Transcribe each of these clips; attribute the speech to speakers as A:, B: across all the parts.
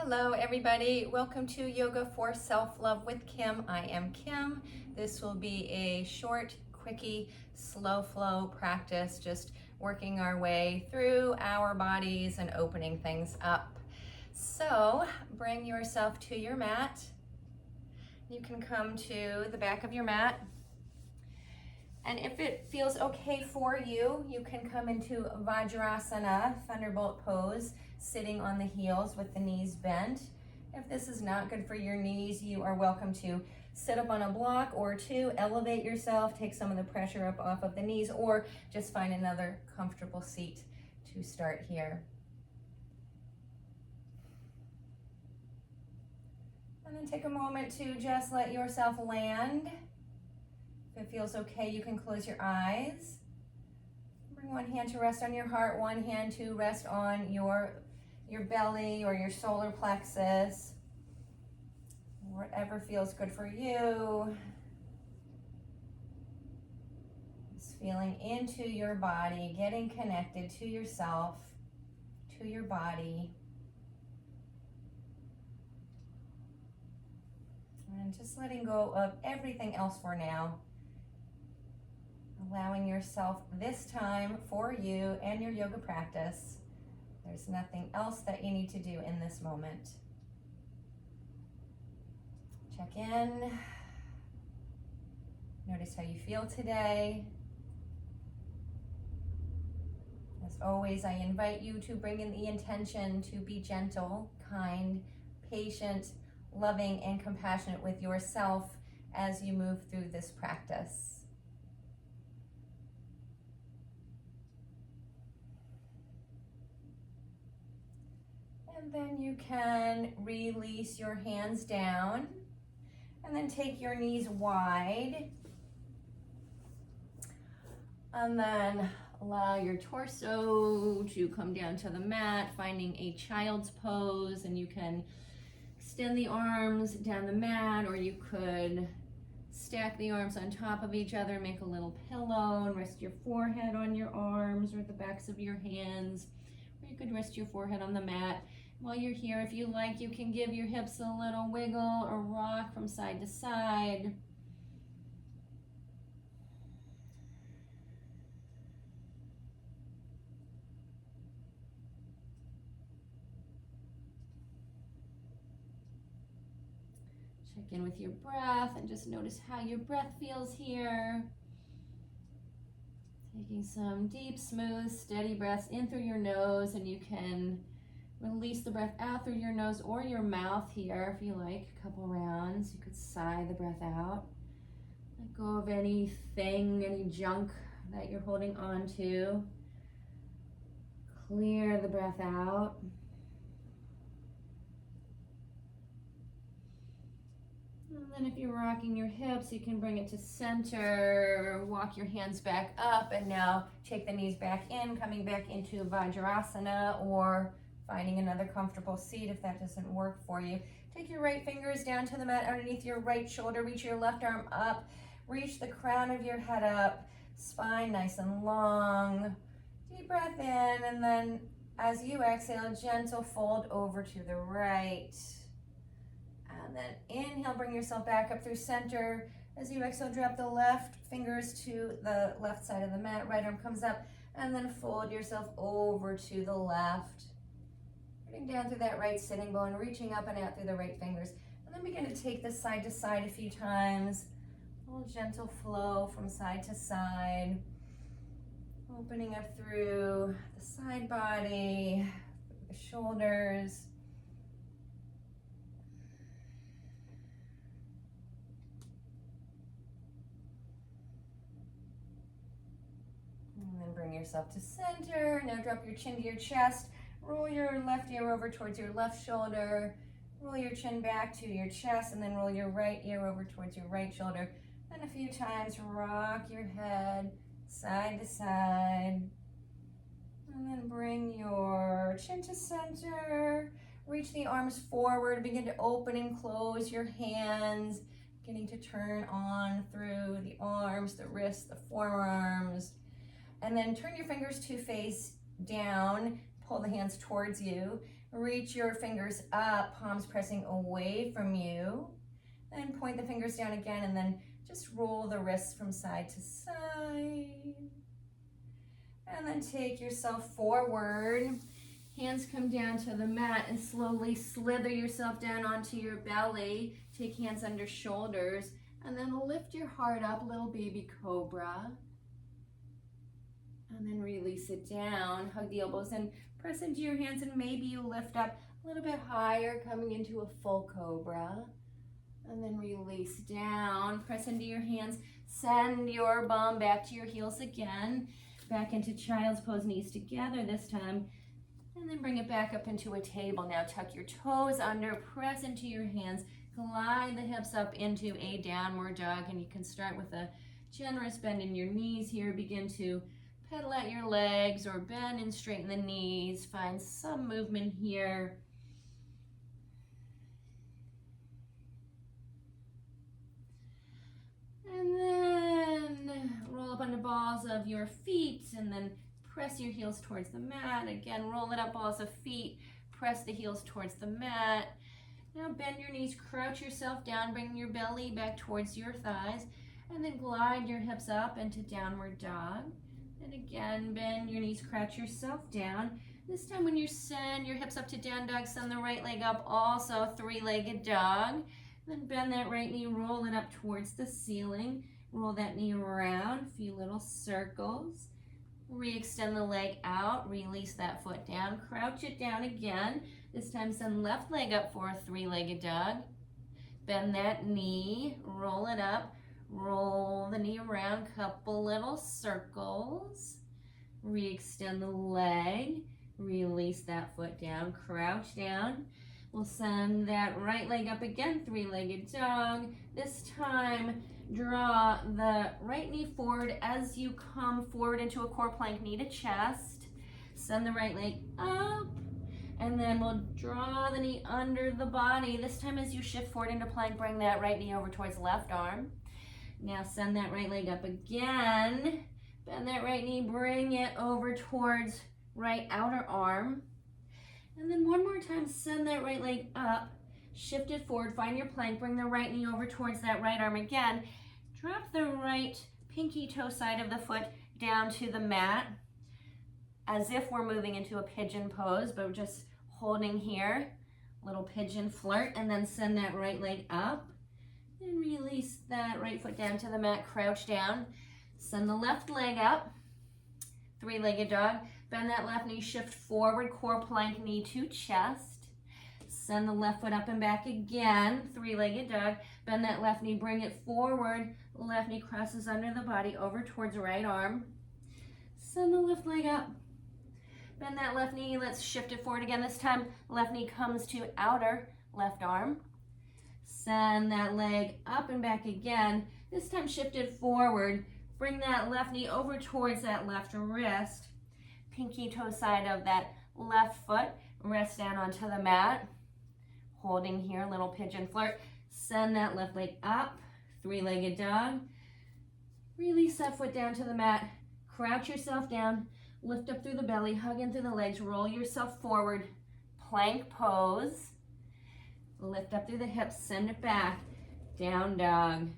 A: Hello everybody, welcome to Yoga for Self-Love with Kim. I am Kim. This will be a short, quickie, slow flow practice, just working our way through our bodies and opening things up. So bring yourself to your mat. You can come to the back of your mat. And if it feels okay for you, you can come into Vajrasana, thunderbolt pose, sitting on the heels with the knees bent. If this is not good for your knees, you are welcome to sit up on a block or two, elevate yourself, take some of the pressure up off of the knees, or just find another comfortable seat to start here. And then take a moment to just let yourself land. If it feels okay, you can close your eyes. Bring one hand to rest on your heart, one hand to rest on your belly or your solar plexus. Whatever feels good for you. Just feeling into your body, getting connected to yourself, to your body. And just letting go of everything else for now. Allowing yourself this time for you and your yoga practice. There's nothing else that you need to do in this moment. Check in. Notice how you feel today. As always, I invite you to bring in the intention to be gentle, kind, patient, loving, and compassionate with yourself as you move through this practice. And then you can release your hands down and then take your knees wide. And then allow your torso to come down to the mat, finding a child's pose, and you can extend the arms down the mat, or you could stack the arms on top of each other, make a little pillow, and rest your forehead on your arms or the backs of your hands, or you could rest your forehead on the mat. While you're here, if you like, you can give your hips a little wiggle or rock from side to side. Check in with your breath and just notice how your breath feels here. Taking some deep, smooth, steady breaths in through your nose, and you can release the breath out through your nose or your mouth here if you like. A couple rounds. You could sigh the breath out. Let go of anything, any junk that you're holding on to. Clear the breath out. And then if you're rocking your hips, you can bring it to center, walk your hands back up, and now take the knees back in, coming back into Vajrasana, or finding another comfortable seat if that doesn't work for you. Take your right fingers down to the mat underneath your right shoulder. Reach your left arm up. Reach the crown of your head up. Spine nice and long. Deep breath in, and then as you exhale, gentle fold over to the right. And then inhale, bring yourself back up through center. As you exhale, drop the left fingers to the left side of the mat. Right arm comes up, and then fold yourself over to the left. Putting down through that right sitting bone, reaching up and out through the right fingers. And then begin to take this side to side a few times. A little gentle flow from side to side. Opening up through the side body, the shoulders. And then bring yourself to center. Now drop your chin to your chest. Roll your left ear over towards your left shoulder. Roll your chin back to your chest, and then roll your right ear over towards your right shoulder. And a few times rock your head side to side. And then bring your chin to center. Reach the arms forward. Begin to open and close your hands. Beginning to turn on through the arms, the wrists, the forearms. And then turn your fingers to face down. Pull the hands towards you. Reach your fingers up, palms pressing away from you. Then point the fingers down again and then just roll the wrists from side to side. And then take yourself forward. Hands come down to the mat and slowly slither yourself down onto your belly. Take hands under shoulders and then lift your heart up, little baby cobra. And then release it down. Hug the elbows and press into your hands, and maybe you lift up a little bit higher, coming into a full cobra. And then release down. Press into your hands. Send your bum back to your heels again. Back into child's pose, knees together this time. And then bring it back up into a table. Now tuck your toes under, press into your hands. Glide the hips up into a downward dog. And you can start with a generous bend in your knees here. Begin to pedal out your legs or bend and straighten the knees. Find some movement here. And then roll up on the balls of your feet and then press your heels towards the mat. Again, roll it up, balls of feet. Press the heels towards the mat. Now bend your knees, crouch yourself down, bring your belly back towards your thighs, and then glide your hips up into downward dog. And again, bend your knees, crouch yourself down. This time when you send your hips up to down dog, send the right leg up, also three-legged dog. Then bend that right knee, roll it up towards the ceiling. Roll that knee around, a few little circles. Re-extend the leg out, release that foot down, crouch it down again. This time send left leg up for a three-legged dog. Bend that knee, roll it up. Roll the knee around, couple little circles. Re-extend the leg. Release that foot down, crouch down. We'll send that right leg up again, three-legged dog. This time, draw the right knee forward as you come forward into a core plank, knee to chest. Send the right leg up. And then we'll draw the knee under the body. This time as you shift forward into plank, bring that right knee over towards left arm. Now send that right leg up again. Bend that right knee, bring it over towards right outer arm. And then one more time, send that right leg up, shift it forward, find your plank, bring the right knee over towards that right arm again. Drop the right pinky toe side of the foot down to the mat as if we're moving into a pigeon pose, but we're just holding here, little pigeon flirt, and then send that right leg up. And release that right foot down to the mat, crouch down. Send the left leg up, three-legged dog. Bend that left knee, shift forward, core plank, knee to chest. Send the left foot up and back again, three-legged dog. Bend that left knee, bring it forward. Left knee crosses under the body over towards right arm. Send the left leg up. Bend that left knee, let's shift it forward again. This time, left knee comes to outer left arm. Send that leg up and back again. This time shift it forward. Bring that left knee over towards that left wrist. Pinky toe side of that left foot. Rest down onto the mat. Holding here, little pigeon flirt. Send that left leg up. Three-legged dog. Release that foot down to the mat. Crouch yourself down. Lift up through the belly. Hug in through the legs. Roll yourself forward. Plank pose. Lift up through the hips, send it back, down dog.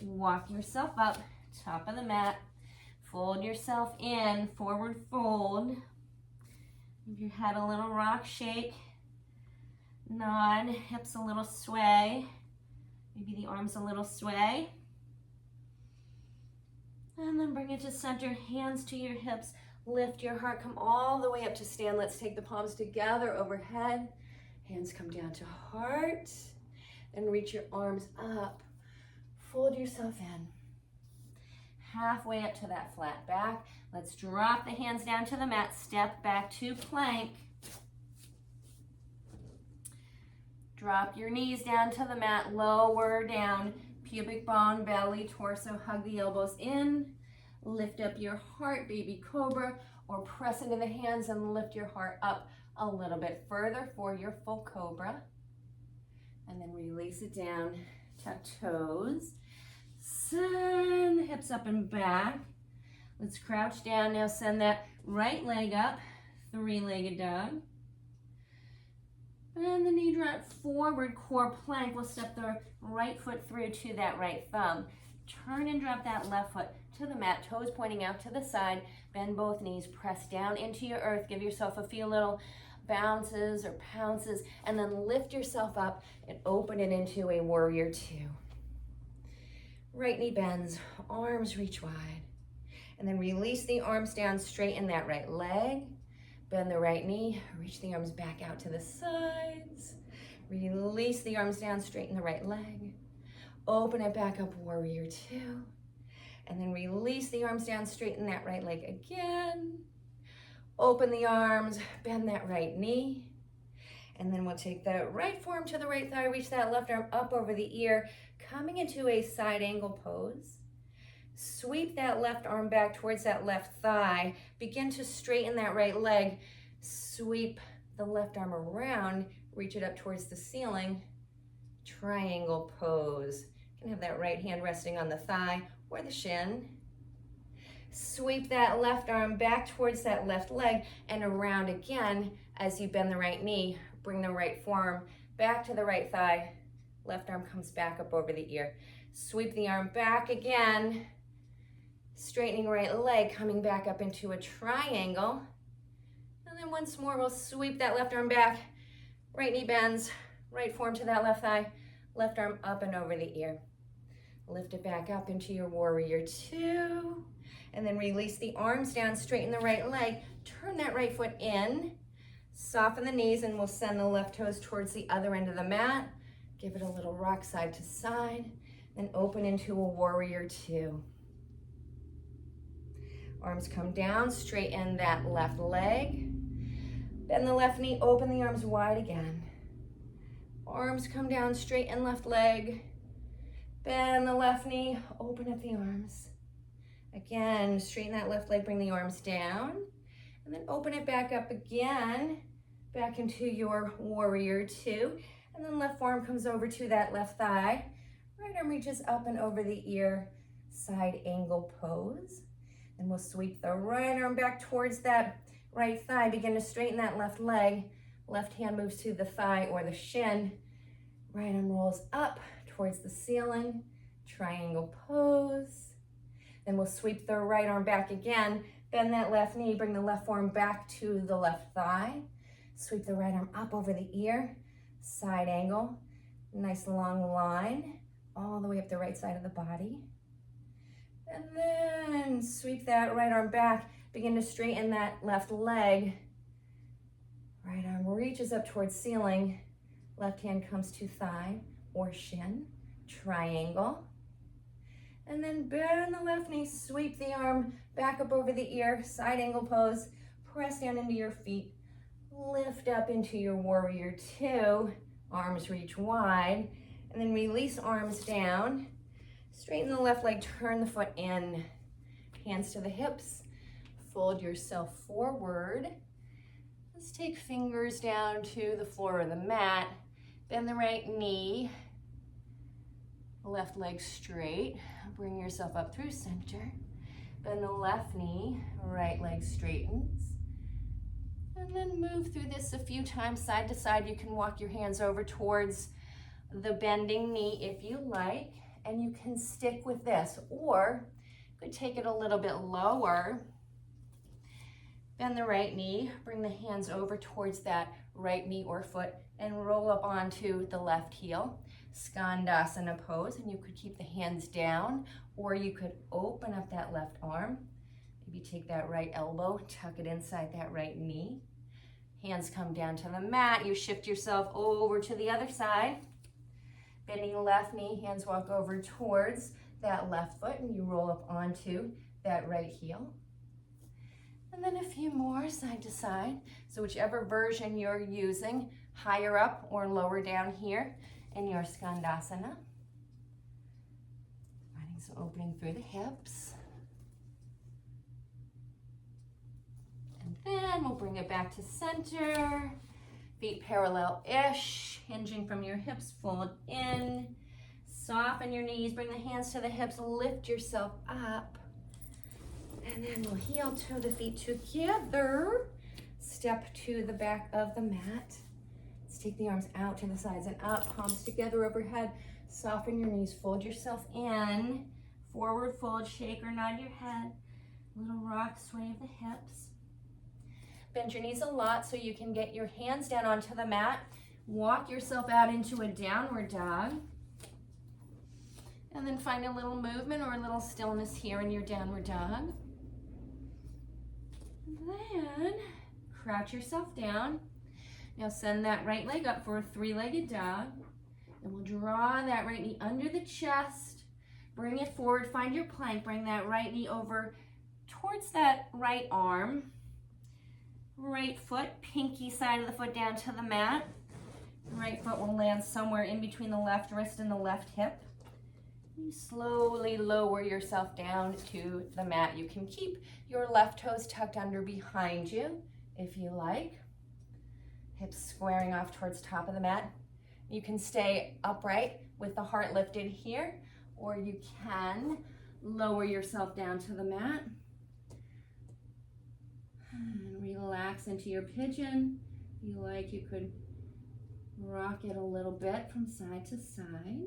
A: Walk yourself up, top of the mat. Fold yourself in, forward fold. Give your head a little rock shake. Nod, hips a little sway. Maybe the arms a little sway. And then bring it to center, hands to your hips. Lift your heart, come all the way up to stand. Let's take the palms together overhead. Hands come down to heart, and reach your arms up. Fold yourself in. Halfway up to that flat back. Let's drop the hands down to the mat, step back to plank. Drop your knees down to the mat, lower down, pubic bone, belly, torso, hug the elbows in. Lift up your heart, baby cobra, or press into the hands and lift your heart up a little bit further for your full cobra. And then release it down, tuck toes. Send the hips up and back. Let's crouch down. Now send that right leg up, three-legged dog. Bend the knee, drop forward, core plank. We'll step the right foot through to that right thumb. Turn and drop that left foot to the mat, toes pointing out to the side. Bend both knees, press down into your earth. Give yourself a few little bounces or pounces, and then lift yourself up and open it into a warrior two. Right knee bends, arms reach wide. And then release the arms down, straighten that right leg. Bend the right knee, reach the arms back out to the sides. Release the arms down, straighten the right leg. Open it back up, warrior two. And then release the arms down, straighten that right leg again. Open the arms, bend that right knee. And then we'll take the right forearm to the right thigh, reach that left arm up over the ear, coming into a side angle pose. Sweep that left arm back towards that left thigh. Begin to straighten that right leg. Sweep the left arm around, reach it up towards the ceiling. Triangle pose. You can have that right hand resting on the thigh or the shin. Sweep that left arm back towards that left leg and around again as you bend the right knee. Bring the right forearm back to the right thigh. Left arm comes back up over the ear. Sweep the arm back again. Straightening right leg, coming back up into a triangle. And then once more, we'll sweep that left arm back. Right knee bends, right forearm to that left thigh. Left arm up and over the ear. Lift it back up into your warrior two. And then release the arms down, straighten the right leg. Turn that right foot in. Soften the knees, and we'll send the left toes towards the other end of the mat. Give it a little rock side to side. Then open into a warrior two. Arms come down, straighten that left leg. Bend the left knee, open the arms wide again. Arms come down, straighten left leg. Bend the left knee, open up the arms. Again, straighten that left leg, bring the arms down. And then open it back up again, back into your warrior two. And then left forearm comes over to that left thigh. Right arm reaches up and over the ear, side angle pose. And we'll sweep the right arm back towards that right thigh. Begin to straighten that left leg. Left hand moves to the thigh or the shin. Right arm rolls up towards the ceiling. Triangle pose. Then we'll sweep the right arm back again. Bend that left knee. Bring the left forearm back to the left thigh. Sweep the right arm up over the ear. Side angle. Nice long line all the way up the right side of the body. And then sweep that right arm back. Begin to straighten that left leg. Right arm reaches up towards ceiling. Left hand comes to thigh or shin. Triangle. And then bend the left knee. Sweep the arm back up over the ear. Side angle pose. Press down into your feet. Lift up into your warrior two. Arms reach wide. And then release arms down. Straighten the left leg, turn the foot in. Hands to the hips. Fold yourself forward. Let's take fingers down to the floor of the mat. Bend the right knee. Left leg straight. Bring yourself up through center. Bend the left knee. Right leg straightens. And then move through this a few times side to side. You can walk your hands over towards the bending knee if you like. And you can stick with this, or you could take it a little bit lower. Bend the right knee, bring the hands over towards that right knee or foot, and roll up onto the left heel. Skandasana pose, and you could keep the hands down, or you could open up that left arm. Maybe take that right elbow, tuck it inside that right knee. Hands come down to the mat. You shift yourself over to the other side. Bending the left knee, hands walk over towards that left foot, and you roll up onto that right heel. And then a few more side to side. So whichever version you're using, higher up or lower down here in your Skandasana. Finding some opening through the hips. And then we'll bring it back to center. Feet parallel-ish, hinging from your hips, fold in. Soften your knees, bring the hands to the hips, lift yourself up. And then we'll heel to the feet together. Step to the back of the mat. Let's take the arms out to the sides and up, palms together overhead. Soften your knees, fold yourself in. Forward fold, shake or nod your head. Little rock, sway of the hips. Bend your knees a lot so you can get your hands down onto the mat. Walk yourself out into a downward dog. And then find a little movement or a little stillness here in your downward dog. Then crouch yourself down. Now send that right leg up for a three-legged dog. And we'll draw that right knee under the chest. Bring it forward, find your plank. Bring that right knee over towards that right arm. Right foot, pinky side of the foot down to the mat. The right foot will land somewhere in between the left wrist and the left hip. You slowly lower yourself down to the mat. You can keep your left toes tucked under behind you if you like. Hips squaring off towards top of the mat. You can stay upright with the heart lifted here, or you can lower yourself down to the mat. And relax into your pigeon. If you like, you could rock it a little bit from side to side.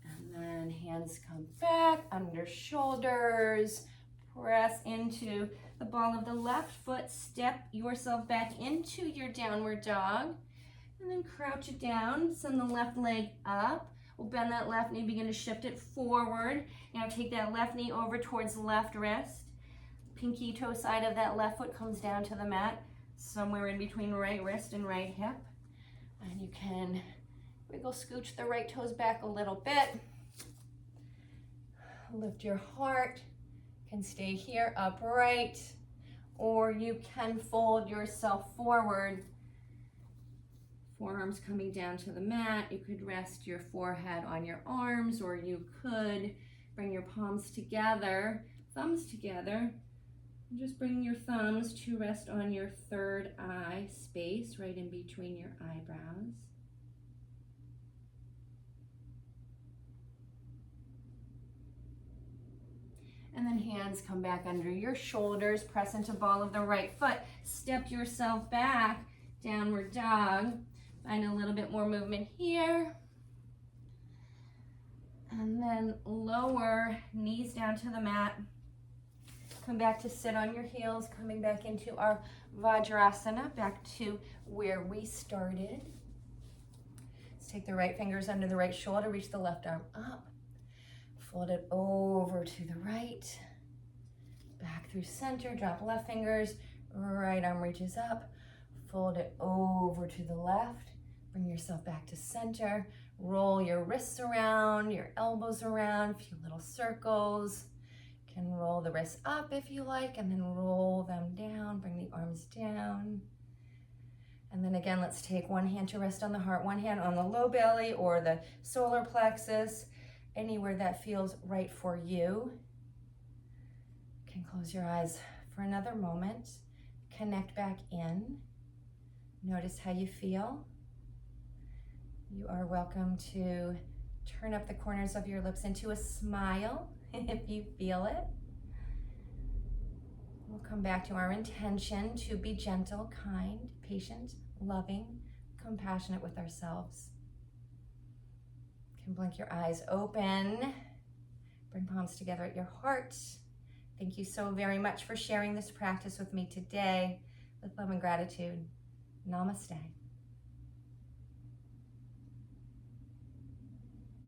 A: And then hands come back under shoulders. Press into the ball of the left foot. Step yourself back into your downward dog. And then crouch it down. Send the left leg up. We'll bend that left knee, begin to shift it forward. Now take that left knee over towards the left wrist. Pinky toe side of that left foot comes down to the mat, somewhere in between right wrist and right hip. And you can wiggle, scooch the right toes back a little bit. Lift your heart. Can stay here upright, or you can fold yourself forward. Forearms coming down to the mat. You could rest your forehead on your arms, or you could bring your palms together, thumbs together, and just bring your thumbs to rest on your third eye space right in between your eyebrows. And then hands come back under your shoulders, press into ball of the right foot, step yourself back, downward dog. Find a little bit more movement here. And then lower knees down to the mat. Come back to sit on your heels, coming back into our Vajrasana, back to where we started. Let's take the right fingers under the right shoulder, reach the left arm up. Fold it over to the right, back through center, drop left fingers, right arm reaches up, fold it over to the left, bring yourself back to center, roll your wrists around, your elbows around, a few little circles. You can roll the wrists up if you like, and then roll them down, bring the arms down. And then again, let's take one hand to rest on the heart, one hand on the low belly or the solar plexus, anywhere that feels right for you. You can close your eyes for another moment. Connect back in. Notice how you feel. You are welcome to turn up the corners of your lips into a smile if you feel it. We'll come back to our intention to be gentle, kind, patient, loving, compassionate with ourselves. You can blink your eyes open. Bring palms together at your heart. Thank you so very much for sharing this practice with me today. With love and gratitude. Namaste.